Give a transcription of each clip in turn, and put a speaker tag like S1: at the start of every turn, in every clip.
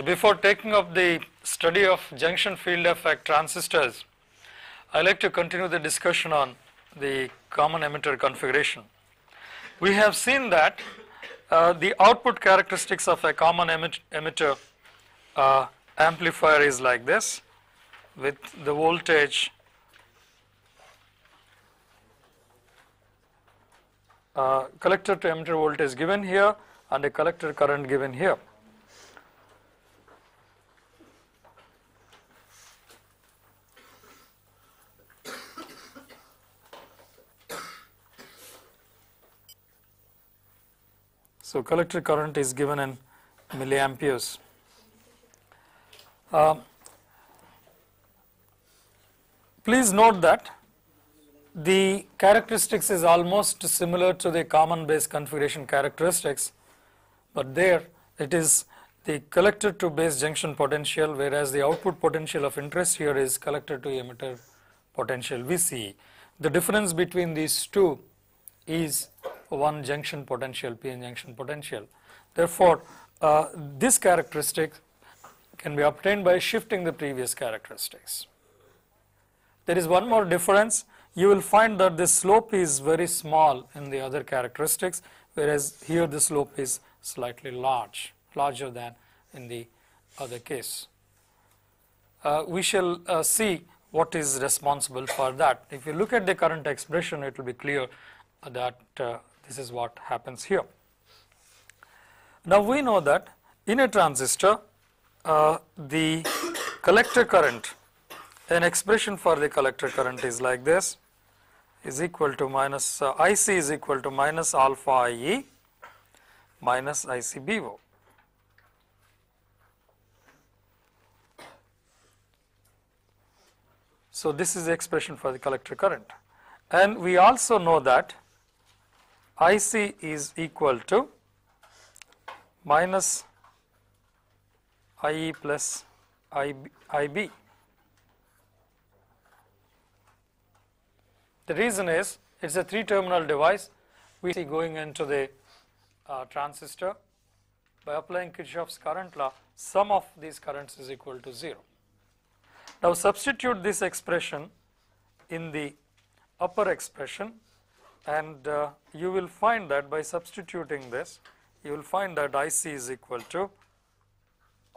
S1: Before taking up the study of junction field effect transistors, I like to continue the discussion on the common emitter configuration. We have seen that the output characteristics of a common emitter amplifier is like this, with the voltage collector to emitter voltage given here and a collector current given here. So collector current is given in milliamperes. Please note that the characteristics is almost similar to the common base configuration characteristics, but there it is the collector to base junction potential, whereas the output potential of interest here is collector to emitter potential VCE. The difference between these two is one junction potential, PN junction potential. Therefore, this characteristic can be obtained by shifting the previous characteristics. There is one more difference. You will find that the slope is very small in the other characteristics, whereas here the slope is slightly larger than in the other case. We shall see what is responsible for that. If you look at the current expression, it will be clear that this is what happens here. Now we know that in a transistor, the collector current, an expression for the collector current is like this, is equal to minus IC is equal to minus alpha IE minus IC BO. So this is the expression for the collector current, and we also know that IC is equal to minus IE plus IB. The reason is it's a 3-terminal device. We see going into the transistor. By applying Kirchhoff's current law, sum of these currents is equal to 0. Now substitute this expression in the upper expression, and you will find that by substituting this, you will find that IC is equal to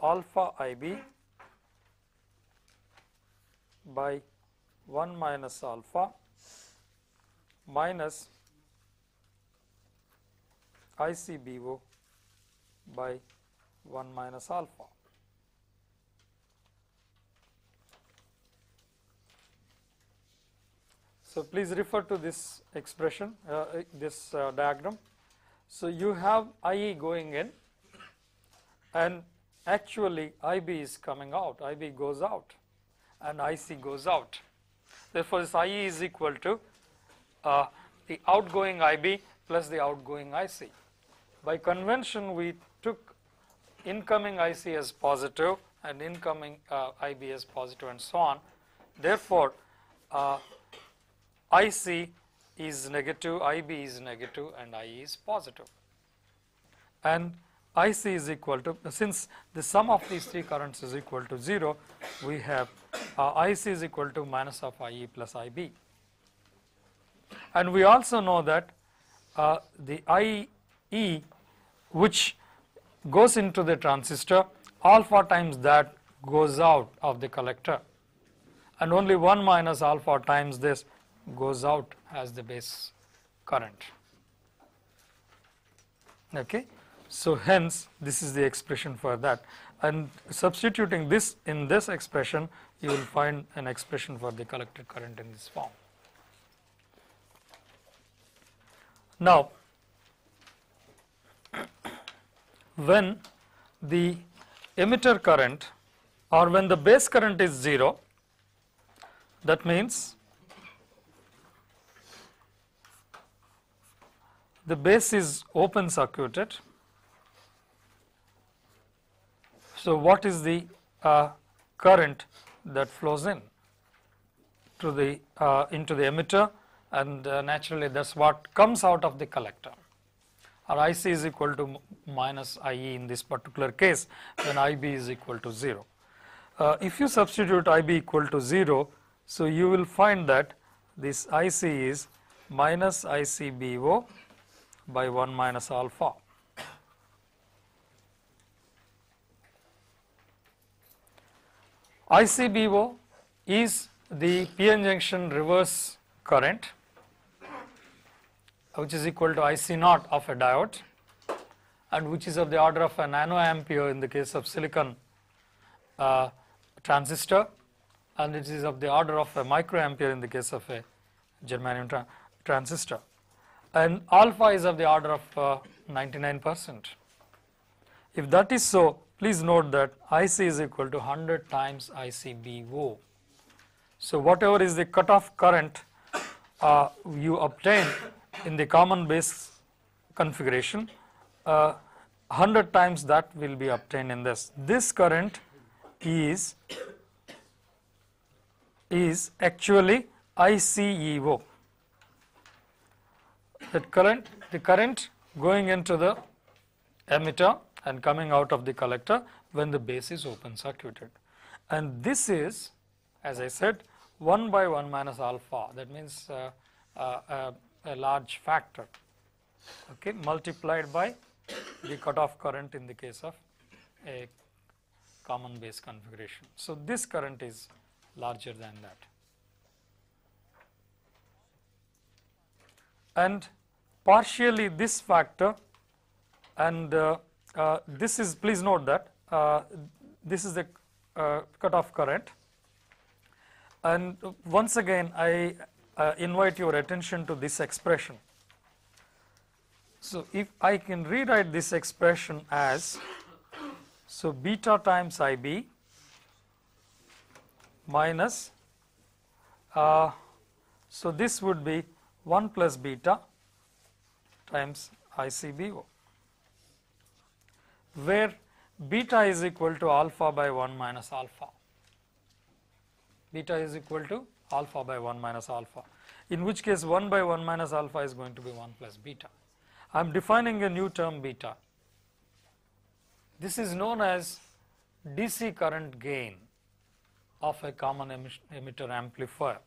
S1: alpha IB by 1 minus alpha minus ICBO by 1 minus alpha. So please refer to this expression, this diagram. So you have IE going in, and actually IB is coming out, IB goes out and IC goes out. Therefore this IE is equal to the outgoing IB plus the outgoing IC. By convention, we took incoming IC as positive and incoming IB as positive and so on. Therefore, IC is negative, IB is negative, and IE is positive. And IC is equal to, since the sum of these three currents is equal to 0, we have IC is equal to minus of IE plus IB. And we also know that the IE which goes into the transistor, alpha times that goes out of the collector, and only 1 minus alpha times this goes out as the base current. Okay. So hence this is the expression for that, and substituting this in this expression, you will find an expression for the collector current in this form. Now when the emitter current or when the base current is 0, that means the base is open circuited. So what is the current that flows in to the into the emitter, and naturally that's what comes out of the collector. or IC is equal to minus IE in this particular case when IB is equal to 0. If you substitute IB equal to 0, so you will find that this IC is minus ICBO by 1 minus alpha. ICBO is the PN junction reverse current, which is equal to IC naught of a diode, and which is of the order of a nanoampere in the case of silicon transistor, and it is of the order of a microampere in the case of a germanium transistor, and alpha is of the order of 99%. If that is so, please note that IC is equal to 100 times ICBO. So whatever is the cutoff current you obtain in the common base configuration, 100 times that will be obtained in this. This current is actually ICEO. That current, the current going into the emitter and coming out of the collector when the base is open circuited, and this is, as I said, 1 by 1 minus alpha. That means a large factor, okay, multiplied by the cutoff current in the case of a common base configuration. So this current is larger than that, and partially this factor, and this is, please note that this is the cutoff current, and once again I invite your attention to this expression. So if I can rewrite this expression as, so beta times IB minus, so this would be 1 plus beta times ICBO, where beta is equal to alpha by 1 minus alpha. Beta is equal to alpha by 1 minus alpha, in which case 1 by 1 minus alpha is going to be 1 plus beta. I am defining a new term beta. This is known as DC current gain of a common emitter amplifier.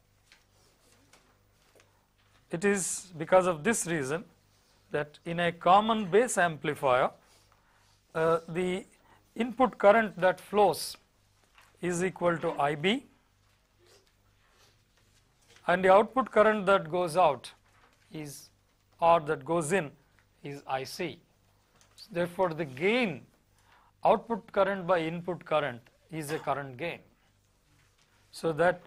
S1: It is because of this reason that in a common base amplifier, the input current that flows is equal to IB, and the output current that goes out is, or that goes in, is IC. Therefore, the gain, output current by input current, is a current gain. So that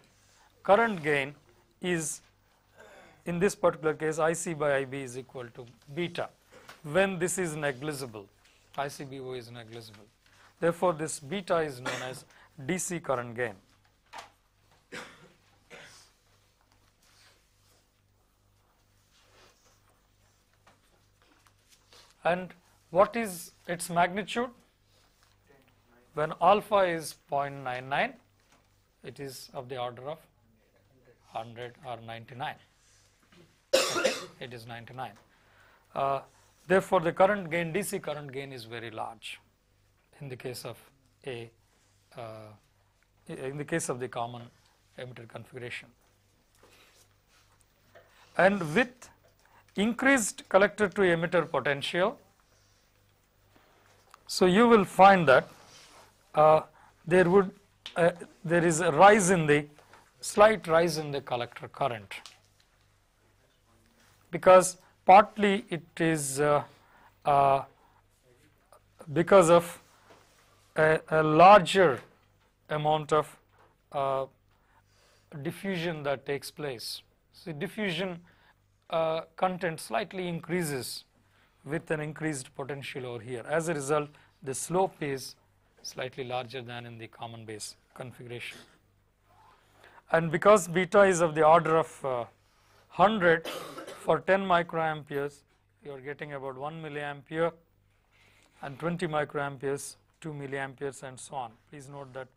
S1: current gain is, in this particular case, IC by IB is equal to beta, when this is negligible, ICBO is negligible. Therefore, this beta is known as DC current gain. And what is its magnitude? When alpha is 0.99, it is of the order of 100 or 99. Okay? It is 99. Therefore, the current gain, DC current gain, is very large in the case of a in the case of the common emitter configuration. And with increased collector to emitter potential, so you will find that there is a rise in the, slight rise in the collector current, because partly it is because of a larger amount of diffusion that takes place. So diffusion content slightly increases with an increased potential over here. As a result, the slope is slightly larger than in the common base configuration. And because beta is of the order of 100, for 10 microamperes you are getting about 1 milliampere, and 20 microamperes 2 milliamperes, and so on. Please note that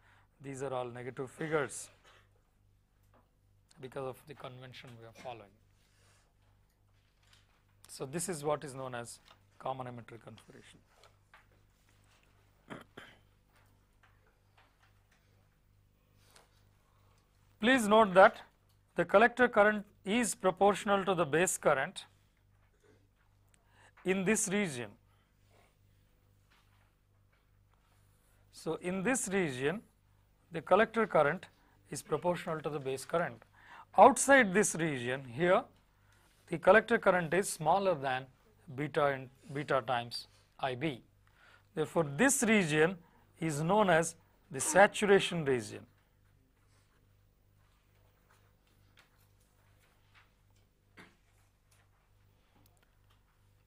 S1: these are all negative figures because of the convention we are following. So this is what is known as common emitter configuration. Please note that the collector current is proportional to the base current in this region. So, in this region the collector current is proportional to the base current. Outside this region here the collector current is smaller than beta times IB. Therefore, this region is known as the saturation region.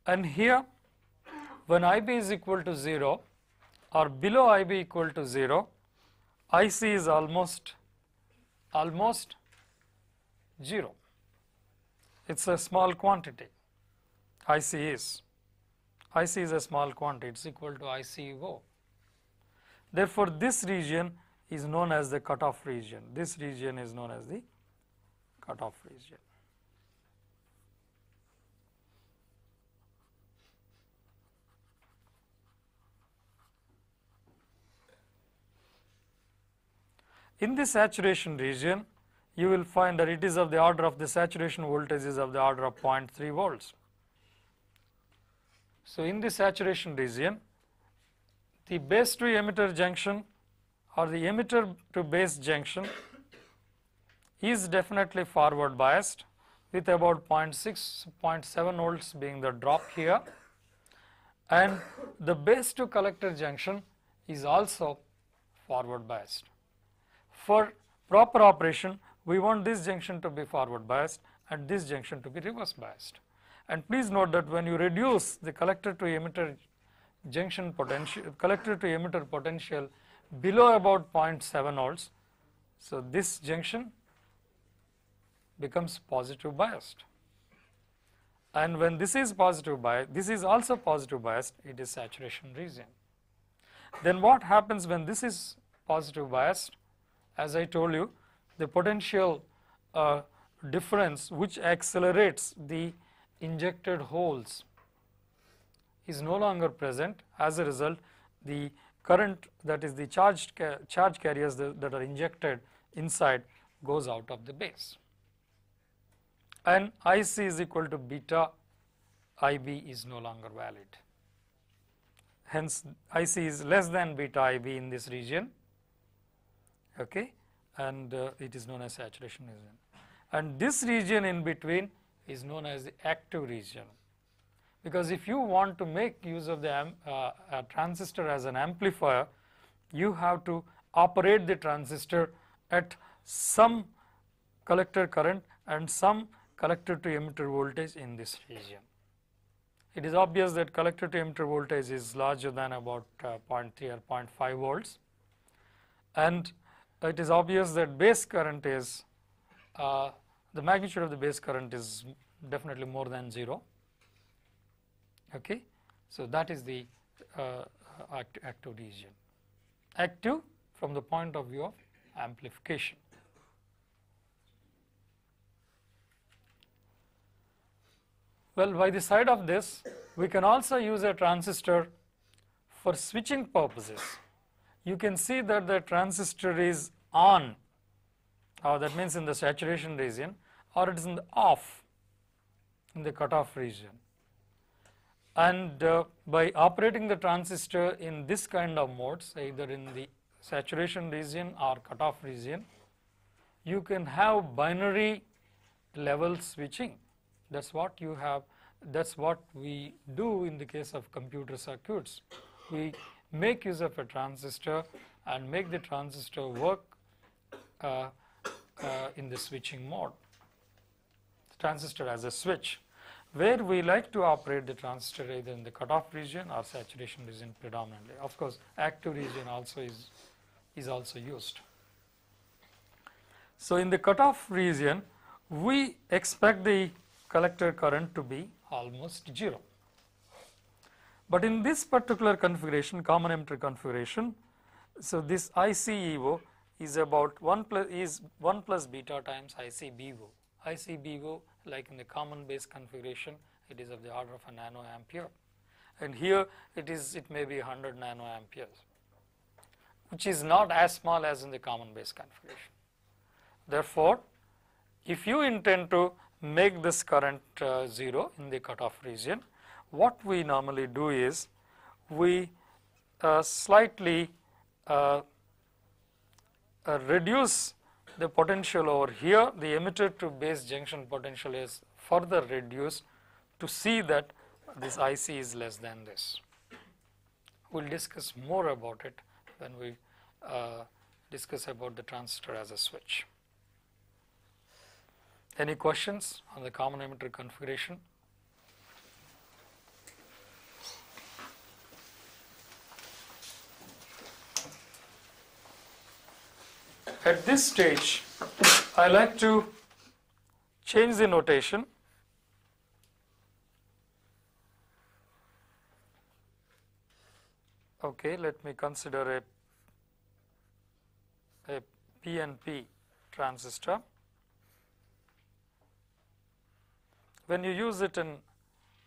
S1: And here when IB is equal to 0 or below IB equal to 0, IC is almost 0. It is a small quantity. IC is a small quantity, it is equal to ICO. Therefore, this region is known as the cutoff region. This region is known as the cutoff region. In the saturation region, you will find that it is of the order of the saturation voltage is of the order of 0.3 volts. So, in the saturation region, the base to emitter junction or the emitter to base junction is definitely forward biased with about 0.6, 0.7 volts being the drop here, and the base to collector junction is also forward biased. For proper operation, we want this junction to be forward biased and this junction to be reverse biased. And please note that when you reduce the collector to emitter junction potential, collector to emitter potential below about 0.7 volts, so this junction becomes positive biased. And when this is positive biased, this is also positive biased, it is saturation region. Then what happens when this is positive biased? As I told you, the potential difference which accelerates the injected holes is no longer present. As a result, the current, that is the charge carriers that are injected inside, goes out of the base, and IC is equal to beta IB is no longer valid. Hence, IC is less than beta IB in this region. Okay, and it is known as saturation region, and this region in between is known as the active region, because if you want to make use of the transistor as an amplifier, you have to operate the transistor at some collector current and some collector to emitter voltage in this region. It is obvious that collector to emitter voltage is larger than about 0.3 or 0.5 volts, and it is obvious that base current is, the magnitude of the base current is definitely more than 0. Okay. So, that is the active region, active from the point of view of amplification. Well, by the side of this, we can also use a transistor for switching purposes. You can see that the transistor is on, that means in the saturation region, or it is in the off in the cutoff region. And by operating the transistor in this kind of modes, either in the saturation region or cutoff region, you can have binary level switching. That is what you have, that is what we do in the case of computer circuits. We make use of a transistor and make the transistor work in the switching mode, transistor as a switch, where we like to operate the transistor either in the cutoff region or saturation region predominantly. Of course, active region also is also used. So, in the cutoff region, we expect the collector current to be almost 0. But in this particular configuration, common emitter configuration, so this ICEO is about 1 plus beta times ICBO. ICBO, like in the common base configuration, it is of the order of a nanoampere, and here it may be 100 nanoamperes, which is not as small as in the common base configuration. Therefore, if you intend to make this current 0 in the cutoff region, what we normally do is we slightly reduce the potential over here. The emitter to base junction potential is further reduced to see that this IC is less than this. We will discuss more about it when we discuss about the transistor as a switch. Any questions on the common emitter configuration? At this stage, I like to change the notation. Okay, let me consider a PNP transistor. When you use it in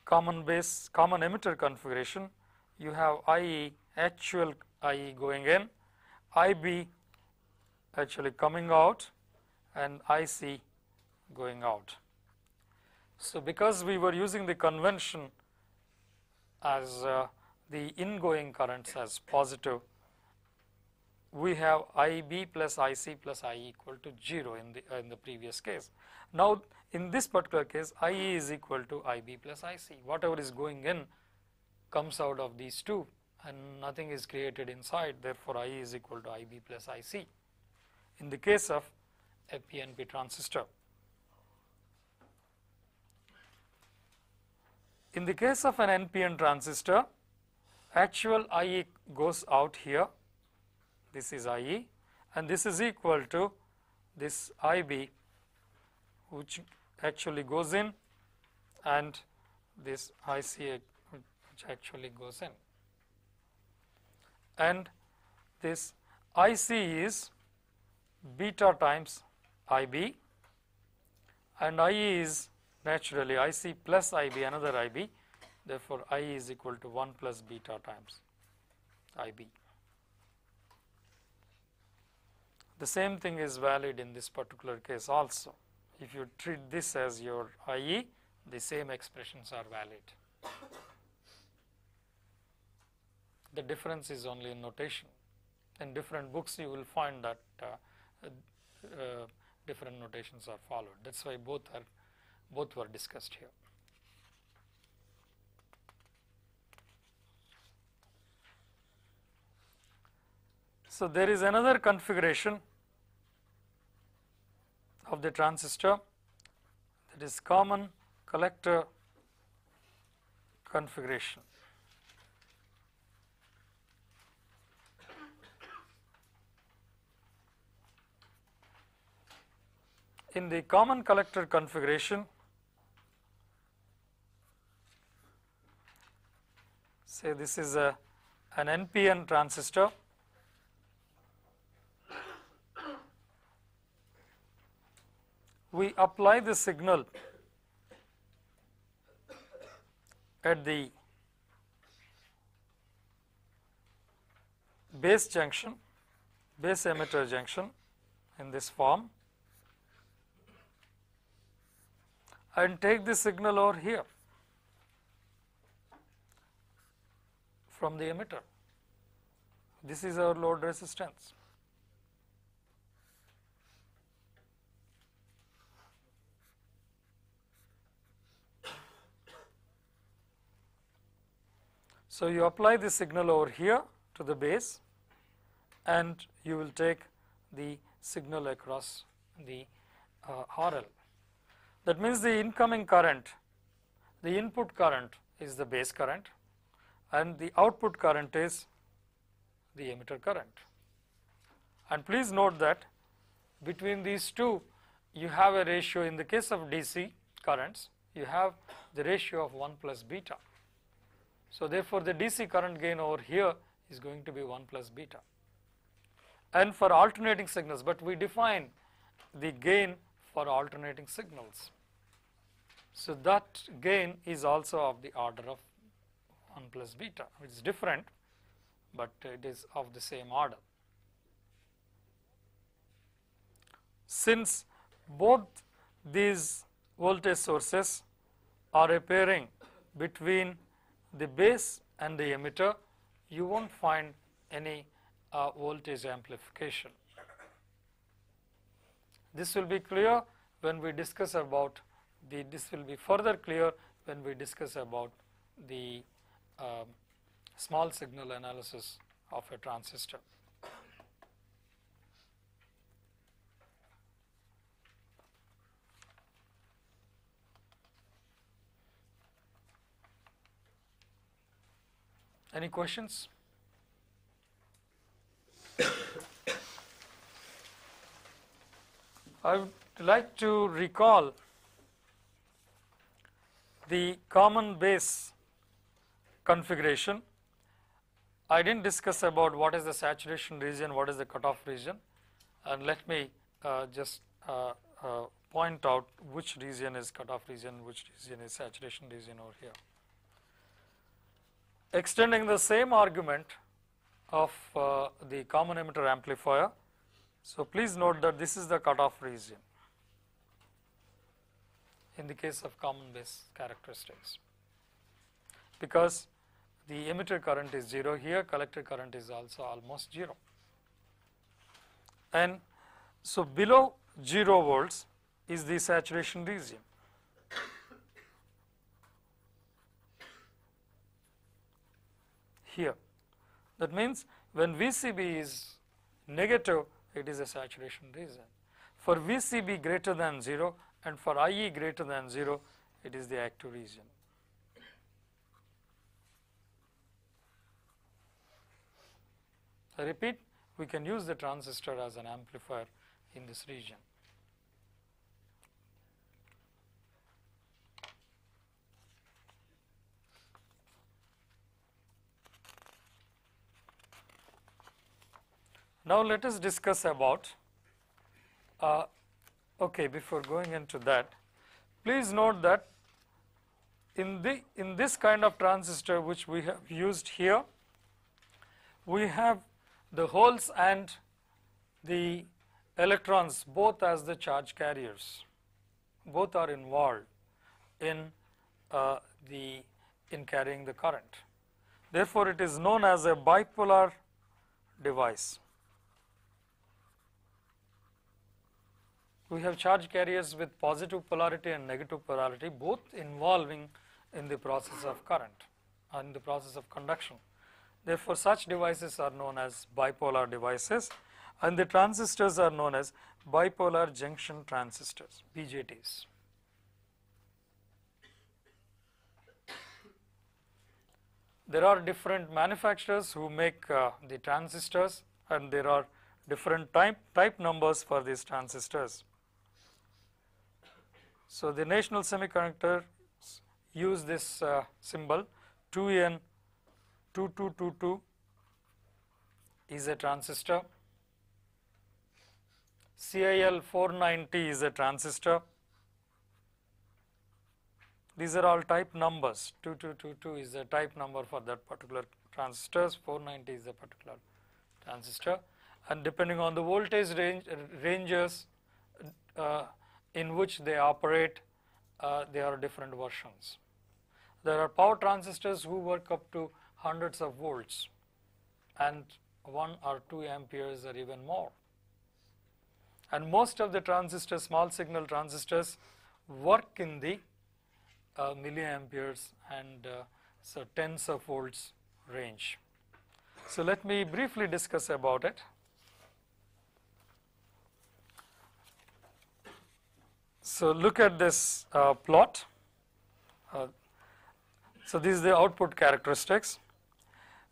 S1: common emitter configuration, you have IE, actual IE going in, IB actually coming out, and IC going out. So, because we were using the convention as the ingoing currents as positive, we have IB plus IC plus IE equal to 0 in the previous case. Now, in this particular case, IE is equal to IB plus IC. Whatever is going in comes out of these two, and nothing is created inside. Therefore, IE is equal to IB plus IC in the case of a PNP transistor. In the case of an NPN transistor, actual IE goes out here. This is IE, and this is equal to this IB, which actually goes in, and this IC which actually goes in, and this IC is beta times IB, and IE is naturally IC plus IB, another IB. Therefore, IE is equal to 1 plus beta times IB. The same thing is valid in this particular case also. If you treat this as your IE, the same expressions are valid. The difference is only in notation. In different books you will find that different notations are followed. That is why both were discussed here. So, there is another configuration of the transistor, that is common collector configuration. In the common collector configuration, say this is an NPN transistor. We apply the signal at the base junction, base emitter junction in this form, and take the signal over here from the emitter. This is our load resistance. So, you apply the signal over here to the base, and you will take the signal across the RL. That means the incoming current, the input current is the base current, and the output current is the emitter current. And please note that between these two you have a ratio. In the case of DC currents, you have the ratio of 1 plus beta. So, therefore, the DC current gain over here is going to be 1 plus beta. And for alternating signals, but we define the gain for alternating signals. So, that gain is also of the order of 1 plus beta. It is different, but it is of the same order. Since both these voltage sources are appearing between the base and the emitter, you won't find any voltage amplification. This will be clear when we discuss about this will be further clear when we discuss about the small signal analysis of a transistor. Any questions? I would like to recall the common base configuration. I didn't discuss about what is the saturation region, what is the cutoff region, and let me just point out which region is cutoff region, which region is saturation region over here. Extending the same argument of the common emitter amplifier, so please note that this is the cutoff region in the case of common base characteristics, because the emitter current is 0 here, collector current is also almost 0, and so below 0 volts is the saturation region. Here, that means when VCB is negative, it is a saturation region. For VCB greater than 0 and for IE greater than 0, it is the active region. I repeat, we can use the transistor as an amplifier in this region. Now let us discuss about, okay, before going into that, please note that in this kind of transistor which we have used here, we have the holes and the electrons both as the charge carriers, both are involved in carrying the current. Therefore, it is known as a bipolar device. We have charge carriers with positive polarity and negative polarity, both involving in the process of current, in the process of conduction. Therefore, such devices are known as bipolar devices, and the transistors are known as bipolar junction transistors, BJTs. There are different manufacturers who make the transistors, and there are different type numbers for these transistors. So, the National Semiconductor use this symbol 2N2222 is a transistor, CIL 490 is a transistor. These are all type numbers. 2222 is a type number for that particular transistors, 490 is a particular transistor, and depending on the voltage ranges in which they operate, there are different versions. There are power transistors who work up to hundreds of volts and 1 or 2 amperes or even more. And most of the transistors, small signal transistors, work in the milliamperes and so tens of volts range. So let me briefly discuss about it. So look at this plot. So this is the output characteristics.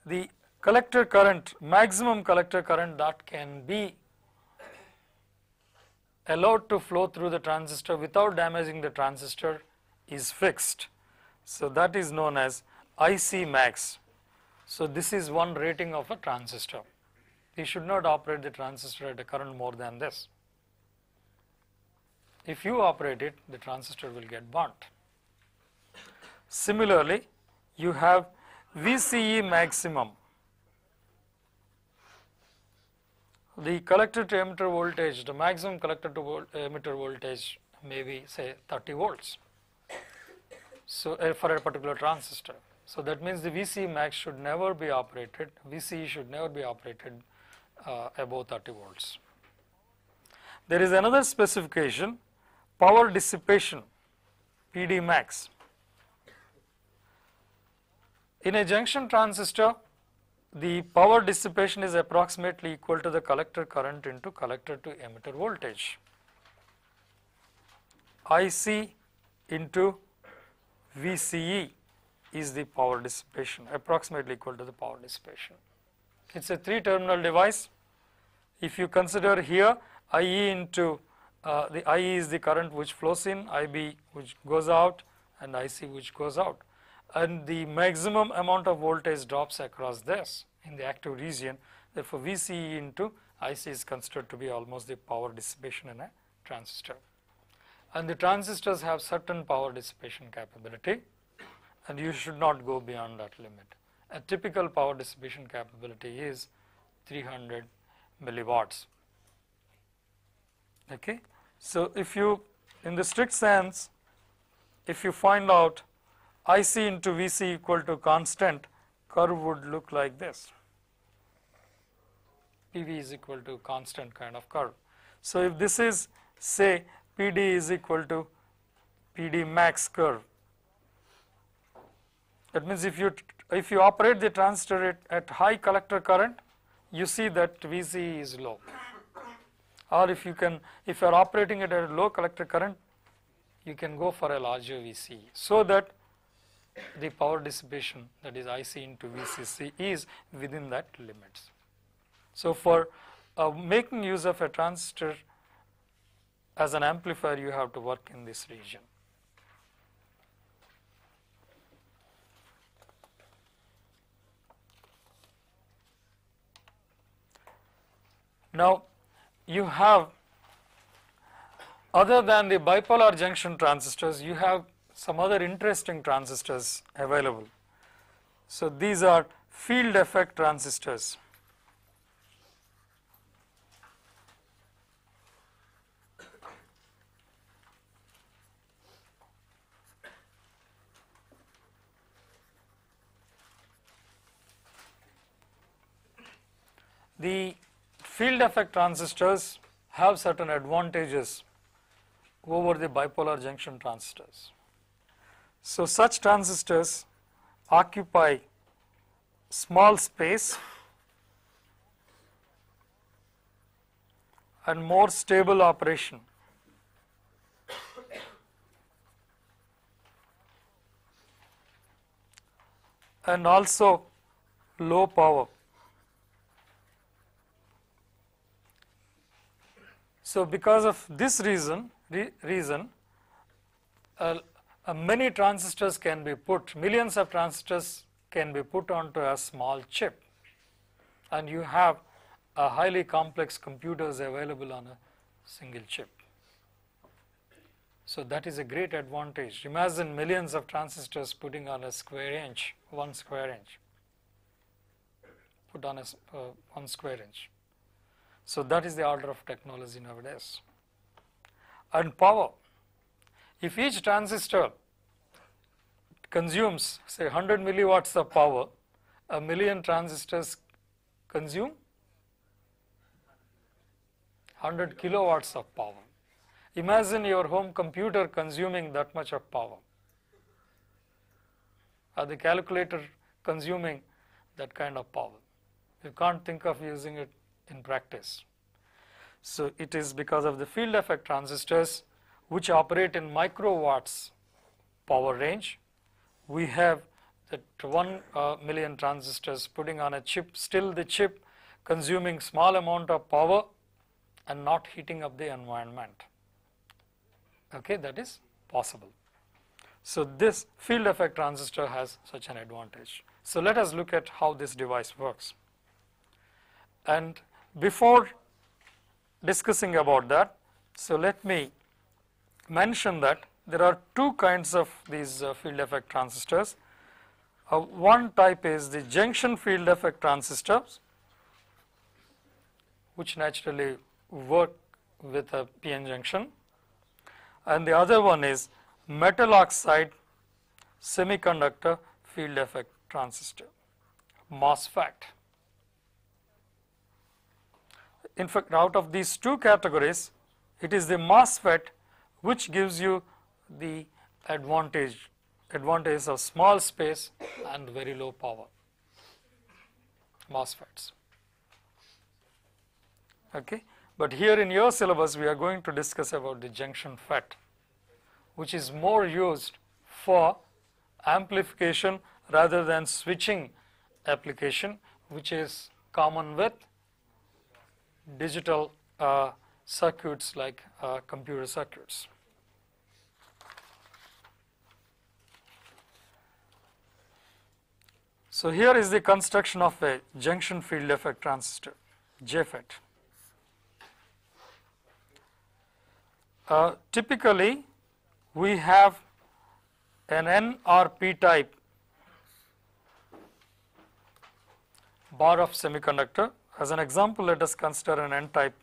S1: The collector current, maximum collector current that can be allowed to flow through the transistor without damaging the transistor is fixed. So that is known as IC max. So this is one rating of a transistor. You should not operate the transistor at a current more than this. If you operate it, the transistor will get burnt. Similarly, you have VCE maximum, the collector to emitter voltage, the maximum collector to emitter voltage may be say 30 volts. So for a particular transistor. So that means the VCE max should never be operated, VCE should never be operated above 30 volts. There is another specification, power dissipation, PD max. In a junction transistor, the power dissipation is approximately equal to the collector current into collector to emitter voltage. IC into VCE is the power dissipation, approximately equal to the power dissipation. It is a 3-terminal device. If you consider here IE into the IE is the current which flows in, IB which goes out, and IC which goes out, and the maximum amount of voltage drops across this in the active region. Therefore, VCE into IC is considered to be almost the power dissipation in a transistor. And the transistors have certain power dissipation capability, and you should not go beyond that limit. A typical power dissipation capability is 300 milliwatts. Okay. So if you, in the strict sense, if you find out IC into VC equal to constant, curve would look like this. PV is equal to constant kind of curve. So if this is say PD is equal to PD max curve, that means if you operate the transistor at high collector current, you see that VC is low. Or if you are operating it at a low collector current, you can go for a larger VCE, so that the power dissipation, that is IC into VCC, is within that limits. So for making use of a transistor as an amplifier, you have to work in this region. Now you have, other than the bipolar junction transistors, you have some other interesting transistors available. So these are field effect transistors. The field effect transistors have certain advantages over the bipolar junction transistors. So such transistors occupy small space and more stable operation. And also low power. So because of this reason, many transistors can be put, millions of transistors can be put onto a small chip, and you have a highly complex computers available on a single chip. So that is a great advantage. Imagine millions of transistors putting on a square inch, 1 square inch, put on a 1 square inch. So that is the order of technology nowadays. And power. If each transistor consumes say 100 milliwatts of power, a million transistors consume 100 kilowatts of power. Imagine your home computer consuming that much of power, or the calculator consuming that kind of power. You can't think of using it in practice. So it is because of the field effect transistors, which operate in microwatts power range. We have that 1 million transistors putting on a chip, still the chip consuming small amount of power and not heating up the environment. Okay, that is possible. So this field effect transistor has such an advantage. So let us look at how this device works. And before discussing about that, so let me mention that there are two kinds of these field effect transistors. One type is the junction field effect transistors, which naturally work with a PN junction, and the other one is metal oxide semiconductor field effect transistor, MOSFET. In fact, out of these two categories, it is the MOSFET which gives you the advantage of small space and very low power, MOSFETs. Okay. But here in your syllabus we are going to discuss about the junction FET, which is more used for amplification rather than switching application, which is common with digital circuits like computer circuits. So here is the construction of a junction field effect transistor, JFET. Typically we have an N or P type bar of semiconductor. As an example, let us consider an N type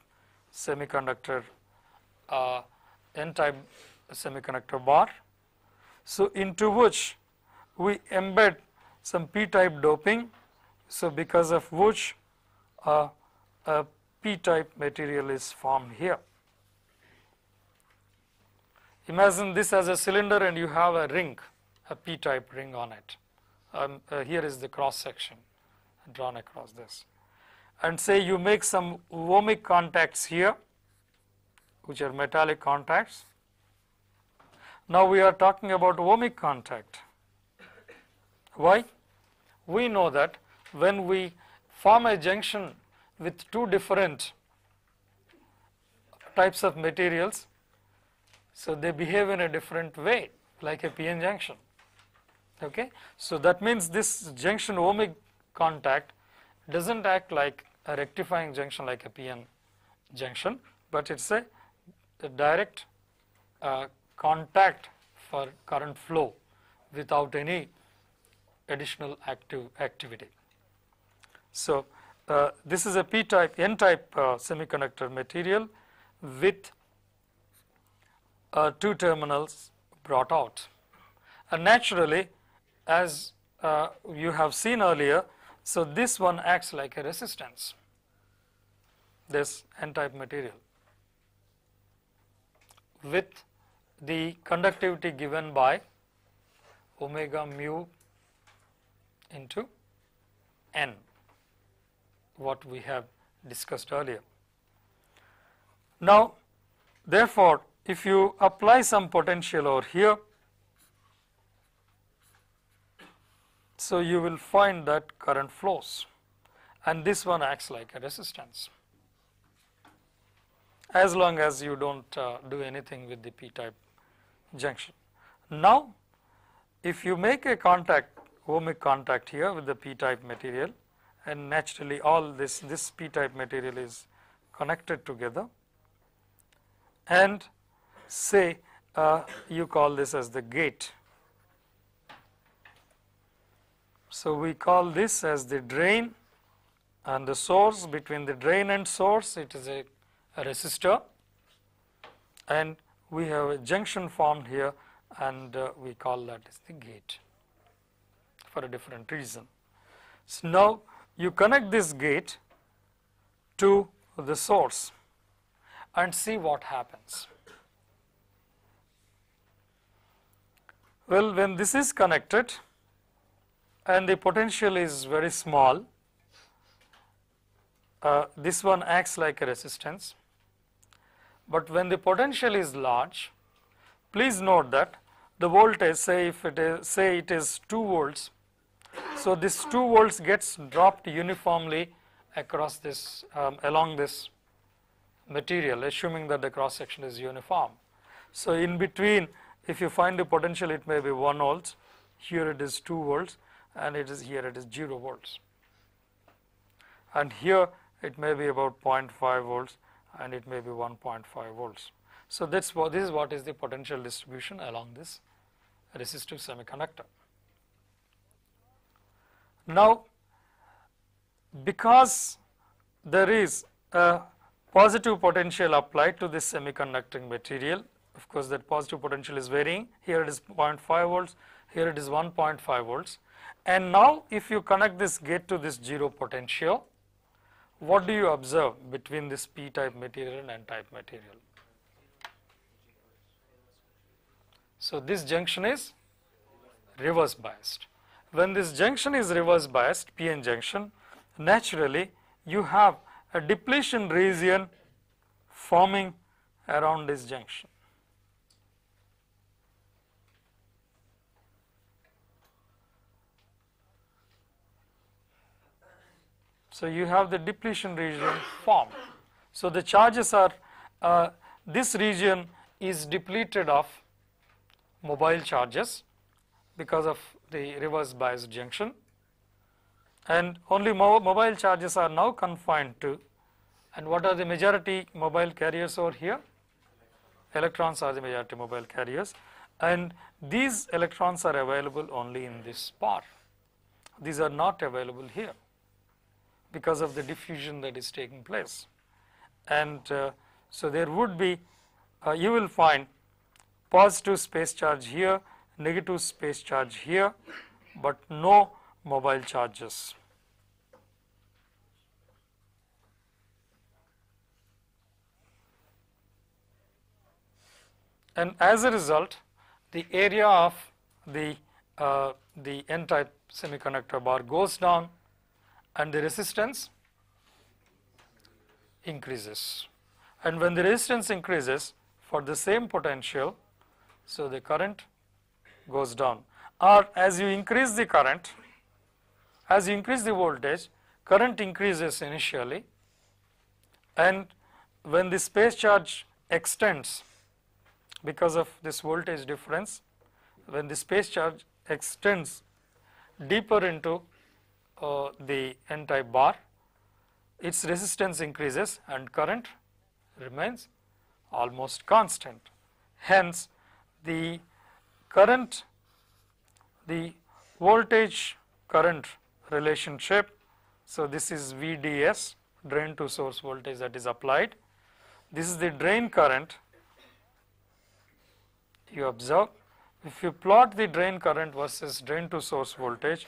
S1: semiconductor, N-type semiconductor bar. So into which we embed some P-type doping. So because of which a P-type material is formed here. Imagine this as a cylinder and you have a ring, a P-type ring on it. Here is the cross section drawn across this. And say you make some ohmic contacts here, which are metallic contacts. Now we are talking about ohmic contact. Why? We know that when we form a junction with two different types of materials, so they behave in a different way, like a PN junction. Okay? So that means this junction ohmic contact doesn't act like a rectifying junction like a PN junction, but it's a direct contact for current flow without any additional activity. So this is a P-type, N-type semiconductor material with two terminals brought out. And naturally, as you have seen earlier, so this one acts like a resistance, this N-type material, with the conductivity given by omega mu into N, what we have discussed earlier. Now, therefore, if you apply some potential over here, so you will find that current flows, and this one acts like a resistance, as long as you don't do anything with the P-type junction. Now, if you make a contact, ohmic contact here with the P-type material, and naturally all this P-type material is connected together, and say you call this as the gate. So we call this as the drain and the source. Between the drain and source it is a resistor, and we have a junction formed here, and we call that as the gate for a different reason. So now you connect this gate to the source and see what happens. Well, when this is connected and the potential is very small, this one acts like a resistance. But when the potential is large, please note that the voltage, say it is 2 volts, so this 2 volts gets dropped uniformly across this along this material, assuming that the cross section is uniform. So in between, if you find the potential, it may be 1 volt, here it is 2 volts, and here it is 0 volts, and here it may be about 0.5 volts, and it may be 1.5 volts. So this is what is the potential distribution along this resistive semiconductor. Now, because there is a positive potential applied to this semiconducting material, of course that positive potential is varying, here it is 0.5 volts, here it is 1.5 volts, and now if you connect this gate to this 0 potential, what do you observe between this p type material and n type material? So this junction is reverse biased. When this junction is reverse biased, p-n junction, naturally you have a depletion region forming around this junction. So you have the depletion region formed. So the charges are, this region is depleted of mobile charges because of the reverse biased junction, and only mobile charges are now confined to, and what are the majority mobile carriers over here? Electrons are the majority mobile carriers, and these electrons are available only in this bar. These are not available here because of the diffusion that is taking place. And so there would be, you will find positive space charge here, negative space charge here, but no mobile charges. And as a result, the area of the n-type semiconductor bar goes down and the resistance increases. And when the resistance increases for the same potential, so the current goes down. Or as you increase the current, as you increase the voltage, current increases initially, and when the space charge extends because of this voltage difference, when the space charge extends deeper into the n-type bar, its resistance increases and current remains almost constant. Hence, the current, the voltage current relationship, so this is VDS, drain to source voltage that is applied. This is the drain current you observe. If you plot the drain current versus drain to source voltage,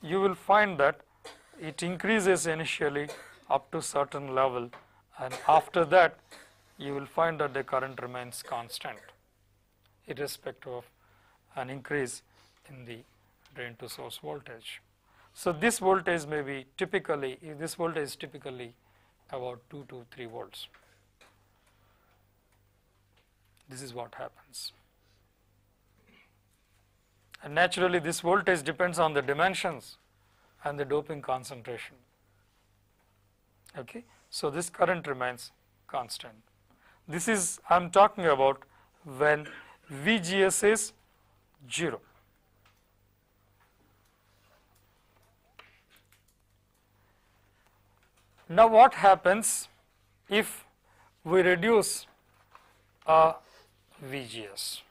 S1: you will find that it increases initially up to certain level, and after that you will find that the current remains constant irrespective of an increase in the drain to source voltage. So this voltage may be typically, this voltage is typically about 2 to 3 volts. This is what happens. And naturally this voltage depends on the dimensions and the doping concentration. Okay. So this current remains constant. This is, I am talking about when VGS is 0. Now what happens if we reduce VGS?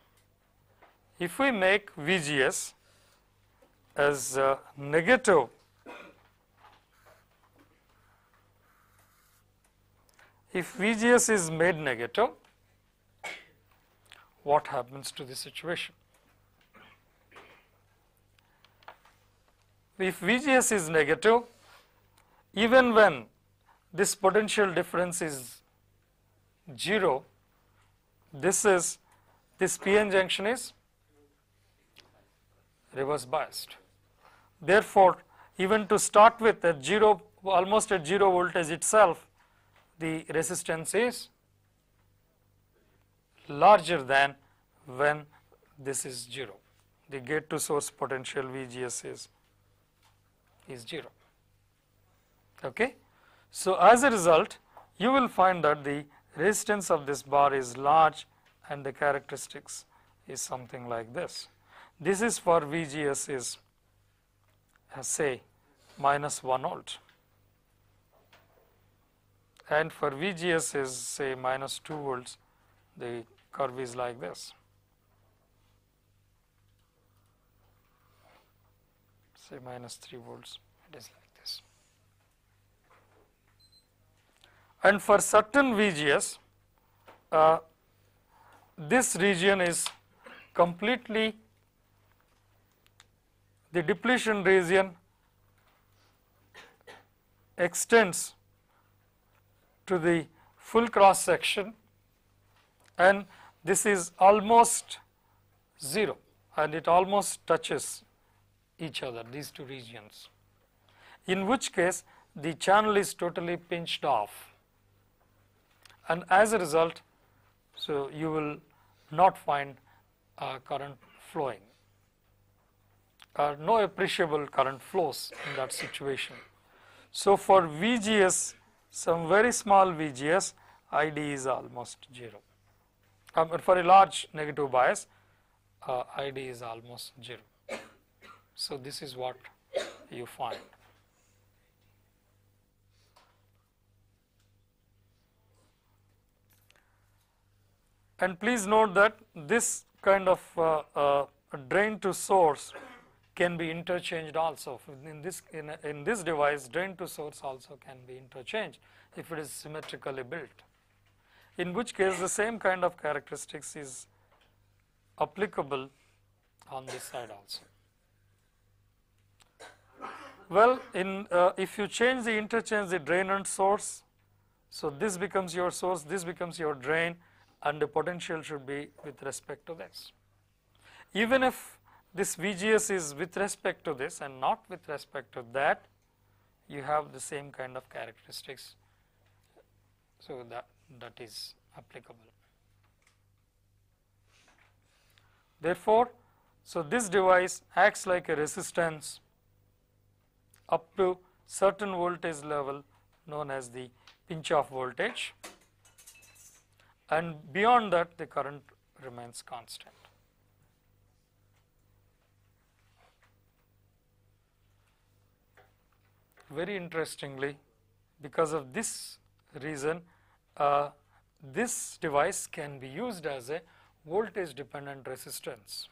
S1: If we make VGS as negative, if VGS is made negative, what happens to the situation? If VGS is negative, even when this potential difference is 0, this p-n junction is reverse biased. Therefore, even to start with at 0, almost at 0 voltage itself, the resistance is larger than when this is 0. The gate to source potential VGS is 0. Okay. So as a result, you will find that the resistance of this bar is large and the characteristics is something like this. This is for VGS is say minus 1 volt, and for VGS is say minus 2 volts, the curve is like this, say minus 3 volts. it is like this. And for certain VGS, this region is completely, the depletion region extends to the full cross section, and this is almost 0, and it almost touches each other, these two regions, in which case the channel is totally pinched off, and as a result, so you will not find current flowing, no appreciable current flows in that situation. So for VGS, some very small VGS, ID is almost 0. For a large negative bias, ID is almost 0. So this is what you find. And please note that this kind of drain to source can be interchanged also. In this device, drain to source also can be interchanged if it is symmetrically built, in which case the same kind of characteristics is applicable on this side also. Well, if you interchange the drain and source, so this becomes your source, this becomes your drain, and the potential should be with respect to this. Even if this VGS is with respect to this and not with respect to that, you have the same kind of characteristics, so that is applicable. Therefore, so this device acts like a resistance up to certain voltage level known as the pinch off voltage, and beyond that the current remains constant. Very interestingly, because of this reason, this device can be used as a voltage dependent resistance.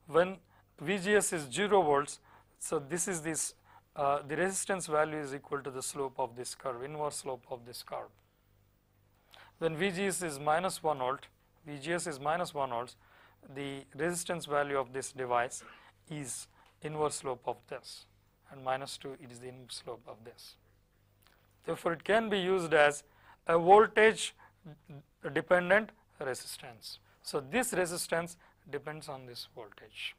S1: When VGS is 0 volts, so this is the resistance value is equal to the slope of this curve, inverse slope of this curve. When VGS is minus 1 volt, VGS is minus 1 volts, the resistance value of this device is inverse slope of this, and minus 2 it is the inverse slope of this. Therefore, it can be used as a voltage dependent resistance. So this resistance depends on this voltage.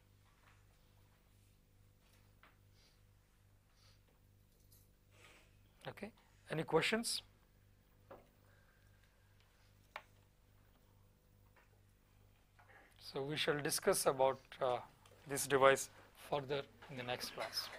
S1: Okay. Any questions? So we shall discuss about this device further in the next class.